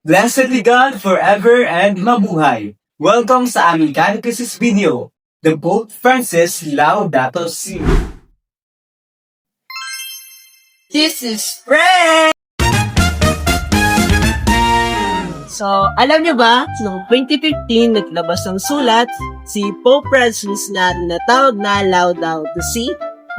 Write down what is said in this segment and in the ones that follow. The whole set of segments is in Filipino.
Blessed be God forever and mabuhay. Welcome sa aming Catechesis video, the Pope Francis Laudato Si. This is Fred! So, alam niyo ba, noong 2015, naglabas ng sulat si Pope Francis na tinatawag na Laudato Si,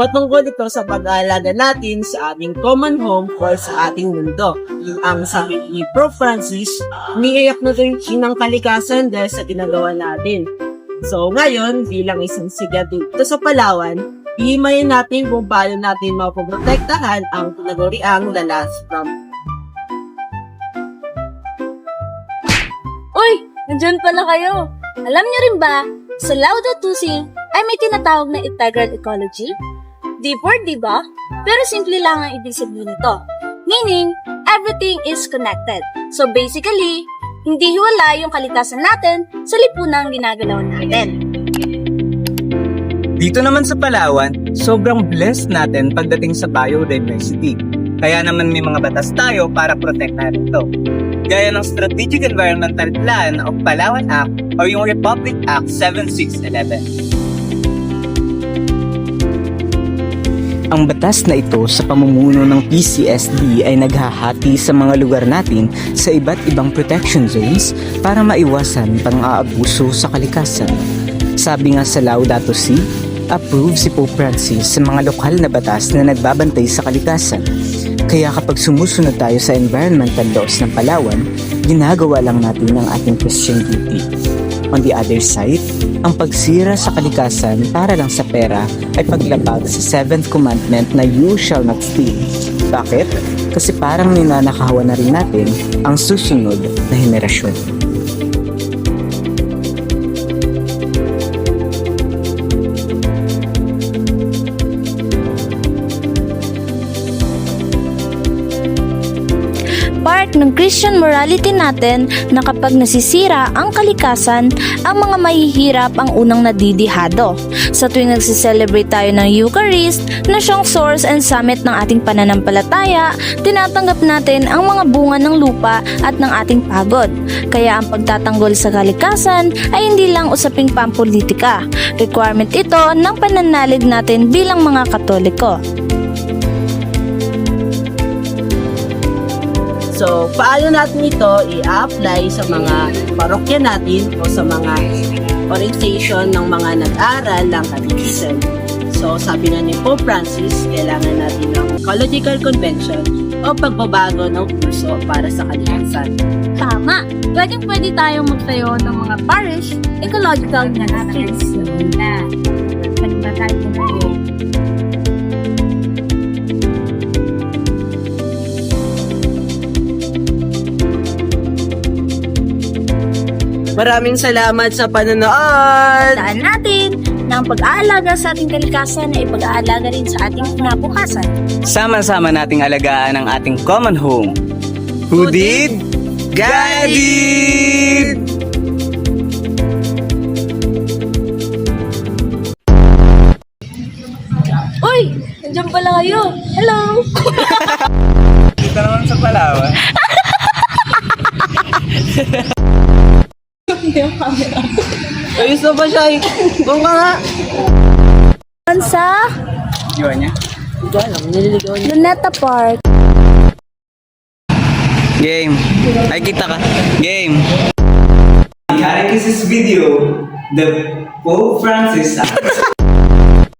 patungkol ito sa pag-aalaga natin sa ating common home or sa ating mundo. Ang sabi ni Pope Francis, umiiyak na rin ng kalikasan dahil sa ginagawa natin. So, ngayon, bilang isang siga dito sa Palawan, ihimayin natin kung paano natin mapoprotektahan ang tinaguriang The Last From. Uy! Nandyan pala kayo! Alam niyo rin ba, sa Laudato Si ay may tinatawag na integral ecology? Deep word, di ba? Pero simple lang ang ibig sabihin nito. Meaning, everything is connected. So basically, hindi hiwalay yung kalikasan natin sa lipunang ginagalaw natin. Dito naman sa Palawan, sobrang blessed natin pagdating sa biodiversity. Kaya naman may mga batas tayo para protektahan ito. Gaya ng Strategic Environmental Plan of Palawan Act o yung Republic Act 7611. Ang batas na ito sa pamumuno ng PCSD ay naghahati sa mga lugar natin sa iba't ibang protection zones para maiwasan pang-aabuso sa kalikasan. Sabi nga sa Laudato Si, approve si Pope Francis sa mga lokal na batas na nagbabantay sa kalikasan. Kaya kapag sumusunod tayo sa environmental laws ng Palawan, ginagawa lang natin ang ating Christian duty. On the other side, ang pagsira sa kalikasan para lang sa pera ay paglabag sa 7th commandment na you shall not steal. Bakit? Kasi parang ninanakawan na rin natin ang susunod na henerasyon. Part ng Christian morality natin na kapag nasisira ang kalikasan, ang mga mahihirap ang unang nadidihado. Sa tuwing nagsiselebrate tayo ng Eucharist na siyang source and summit ng ating pananampalataya, tinatanggap natin ang mga bunga ng lupa at ng ating pagod. Kaya ang pagtatanggol sa kalikasan ay hindi lang usaping pampolitika. Requirement ito ng pananalig natin bilang mga Katoliko. So, paano natin ito i-apply sa mga parokya natin o sa mga orientation ng mga nag-aral ng catechism? So, sabi nga ni Pope Francis, kailangan natin ng ecological convention o pagbabago ng kurso para sa kalikasan. Tama! Pwede tayong magtayo ng mga parish ecological ministries. Maraming salamat sa panonood! Tandaan natin na ang pag-aalaga sa ating kalikasan ay pag-aalaga rin sa ating kinabukasan. Sama-sama nating alagaan ang ating common home. Who did? God did! Uy! Nandiyan pala kayo! Hello! Dito naman sa Palawan. Ayos na ba siya? Kung ka nga! Sa Iwan niya? Hindi alam, nililigaw niya. Luneta Park. Game. Ay, kita ka. Game. Catechesis video, the Pope Francis